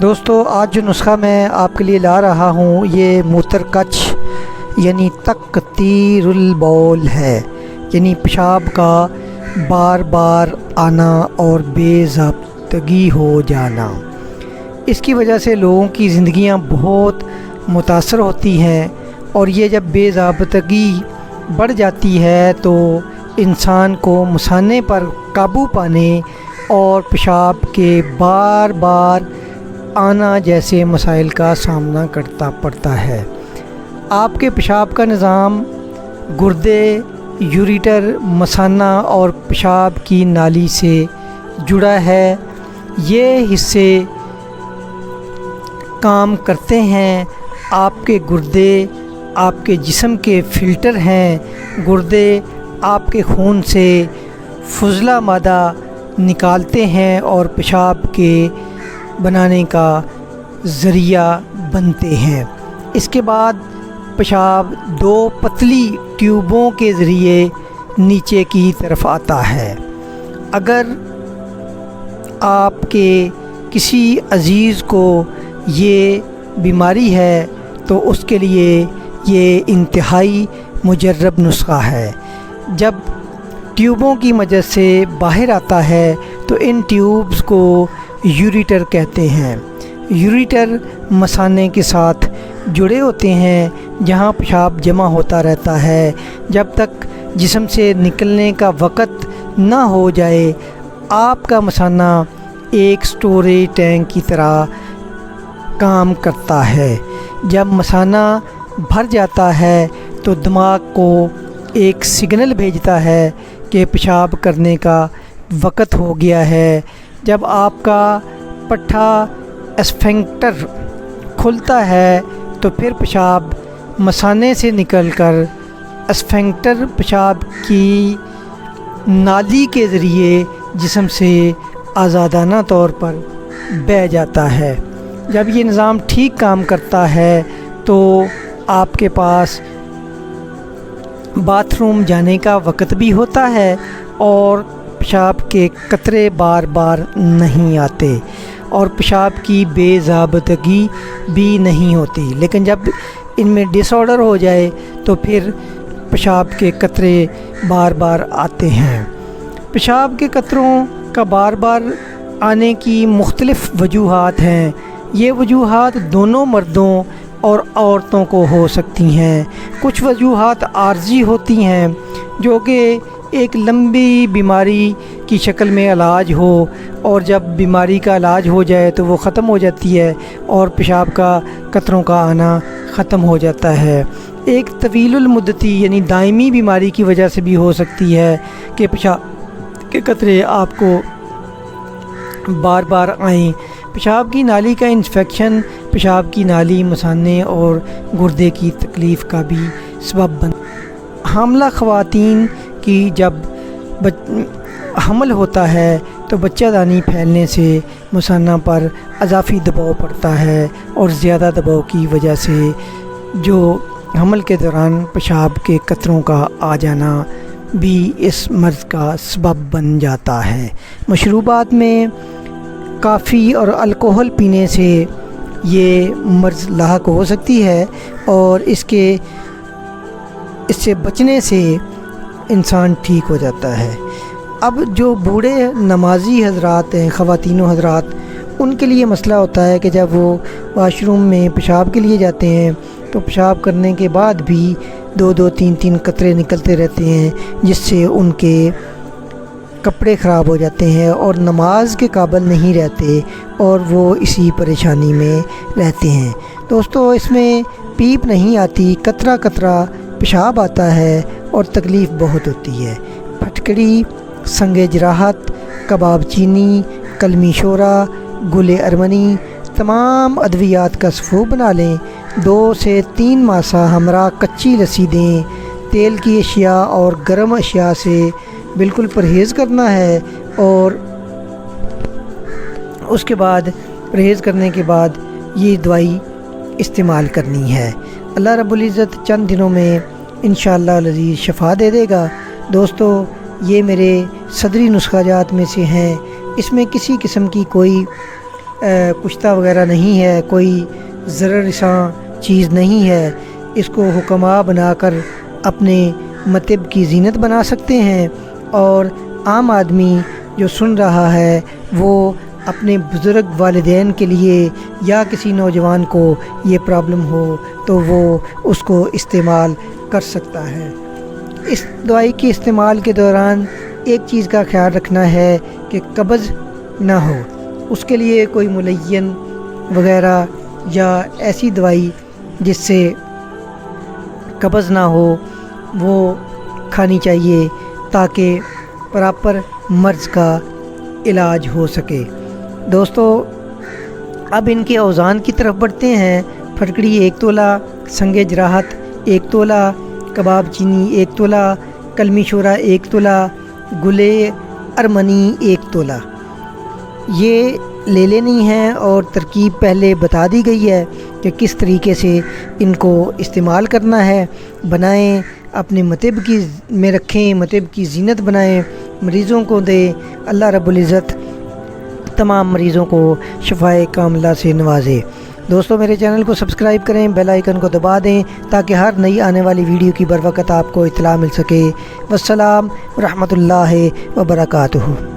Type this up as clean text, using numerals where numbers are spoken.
دوستو آج جو نسخہ میں آپ کے لیے لا رہا ہوں یہ موترکچ یعنی تکثیر البول ہے، یعنی پیشاب کا بار بار آنا اور بے ضابطگی ہو جانا۔ اس کی وجہ سے لوگوں کی زندگیاں بہت متاثر ہوتی ہیں، اور یہ جب بے ضابطگی بڑھ جاتی ہے تو انسان کو مثانے پر قابو پانے اور پیشاب کے بار بار آنا جیسے مسائل کا سامنا کرنا پڑتا ہے۔ آپ کے پیشاب کا نظام گردے، یوریٹر، مثانہ اور پیشاب کی نالی سے جڑا ہے۔ یہ حصے کام کرتے ہیں۔ آپ کے گردے آپ کے جسم کے فلٹر ہیں۔ گردے آپ کے خون سے فضلہ مادہ نکالتے ہیں اور پیشاب کے بنانے کا ذریعہ بنتے ہیں۔ اس کے بعد پیشاب دو پتلی ٹیوبوں کے ذریعے نیچے کی طرف آتا ہے۔ اگر آپ کے کسی عزیز کو یہ بیماری ہے تو اس کے لیے یہ انتہائی مجرب نسخہ ہے۔ جب ٹیوبوں کی مدد سے باہر آتا ہے تو ان ٹیوبز کو یوریٹر کہتے ہیں۔ یوریٹر مثانے کے ساتھ جڑے ہوتے ہیں جہاں پیشاب جمع ہوتا رہتا ہے جب تک جسم سے نکلنے کا وقت نہ ہو جائے۔ آپ کا مثانہ ایک سٹوریج ٹینک کی طرح کام کرتا ہے۔ جب مثانہ بھر جاتا ہے تو دماغ کو ایک سگنل بھیجتا ہے کہ پیشاب کرنے کا وقت ہو گیا ہے۔ جب آپ کا پٹھا اسفنکٹر کھلتا ہے تو پھر پیشاب مثانے سے نکل کر اسفنکٹر پیشاب کی نالی کے ذریعے جسم سے آزادانہ طور پر بہہ جاتا ہے۔ جب یہ نظام ٹھیک کام کرتا ہے تو آپ کے پاس باتھ روم جانے کا وقت بھی ہوتا ہے اور پیشاب کے قطرے بار بار نہیں آتے اور پیشاب کی بے ضابطگی بھی نہیں ہوتی۔ لیکن جب ان میں ڈس آرڈر ہو جائے تو پھر پیشاب کے قطرے بار بار آتے ہیں۔ پیشاب کے قطروں کا بار بار آنے کی مختلف وجوہات ہیں۔ یہ وجوہات دونوں مردوں اور عورتوں کو ہو سکتی ہیں۔ کچھ وجوہات عارضی ہوتی ہیں جو کہ ایک لمبی بیماری کی شکل میں علاج ہو، اور جب بیماری کا علاج ہو جائے تو وہ ختم ہو جاتی ہے اور پیشاب کا قطروں کا آنا ختم ہو جاتا ہے۔ ایک طویل المدتی یعنی دائمی بیماری کی وجہ سے بھی ہو سکتی ہے کہ پیشاب کے قطرے آپ کو بار بار آئیں۔ پیشاب کی نالی کا انفیکشن پیشاب کی نالی، مثانے اور گردے کی تکلیف کا بھی سبب حاملہ خواتین کی جب حمل ہوتا ہے تو بچہ دانی پھیلنے سے مثانہ پر اضافی دباؤ پڑتا ہے، اور زیادہ دباؤ کی وجہ سے جو حمل کے دوران پیشاب کے قطروں کا آ جانا بھی اس مرض کا سبب بن جاتا ہے۔ مشروبات میں کافی اور الکحل پینے سے یہ مرض لاحق ہو سکتی ہے، اور اس سے بچنے سے انسان ٹھیک ہو جاتا ہے۔ اب جو بوڑھے نمازی حضرات ہیں، خواتین و حضرات، ان کے لیے مسئلہ ہوتا ہے کہ جب وہ واش روم میں پیشاب کے لیے جاتے ہیں تو پیشاب کرنے کے بعد بھی دو تین قطرے نکلتے رہتے ہیں، جس سے ان کے کپڑے خراب ہو جاتے ہیں اور نماز کے قابل نہیں رہتے، اور وہ اسی پریشانی میں رہتے ہیں۔ دوستو اس میں پیپ نہیں آتی، قطرہ قطرہ پیشاب آتا ہے اور تکلیف بہت ہوتی ہے۔ پھٹکڑی، سنگ جراحت، کباب چینی، کلمی شورا، گل ارمنی، تمام ادویات کا سفو بنا لیں۔ 2 سے 3 ماسہ ہمراہ کچی لسی دیں۔ تیل کی اشیاء اور گرم اشیاء سے بالکل پرہیز کرنا ہے، اور اس کے بعد پرہیز کرنے کے بعد یہ دوائی استعمال کرنی ہے۔ اللہ رب العزت چند دنوں میں انشاءاللہ العزیز شفا دے دے گا۔ دوستو یہ میرے صدری نسخہ جات میں سے ہیں، اس میں کسی قسم کی کوئی کشتہ وغیرہ نہیں ہے، کوئی ضرر رساں چیز نہیں ہے، اس کو حکماء بنا کر اپنے مطب کی زینت بنا سکتے ہیں، اور عام آدمی جو سن رہا ہے وہ اپنے بزرگ والدین کے لیے یا کسی نوجوان کو یہ پرابلم ہو تو وہ اس کو استعمال کر سکتا ہے۔ اس دوائی کے استعمال کے دوران ایک چیز کا خیال رکھنا ہے کہ قبض نہ ہو، اس کے لیے کوئی ملین وغیرہ یا ایسی دوائی جس سے قبض نہ ہو وہ کھانی چاہیے تاکہ پراپر مرض کا علاج ہو سکے۔ دوستو اب ان کے اوزان کی طرف بڑھتے ہیں۔ پھٹکڑی 1 تولہ، سنگ جراحت 1 تولہ، کباب چینی 1 تولہ، کلمی شورا 1 تولہ، گلے ارمنی 1 تولہ۔ یہ لے لینی ہیں اور ترکیب پہلے بتا دی گئی ہے کہ کس طریقے سے ان کو استعمال کرنا ہے۔ بنائیں، اپنے مطب کی میں رکھیں، مطب کی زینت بنائیں، مریضوں کو دیں۔ اللہ رب العزت تمام مریضوں کو شفائے کاملہ سے نوازے۔ دوستو میرے چینل کو سبسکرائب کریں، بیل آئیکن کو دبا دیں تاکہ ہر نئی آنے والی ویڈیو کی بروقت آپ کو اطلاع مل سکے۔ والسلام ورحمۃ اللہ وبرکاتہ۔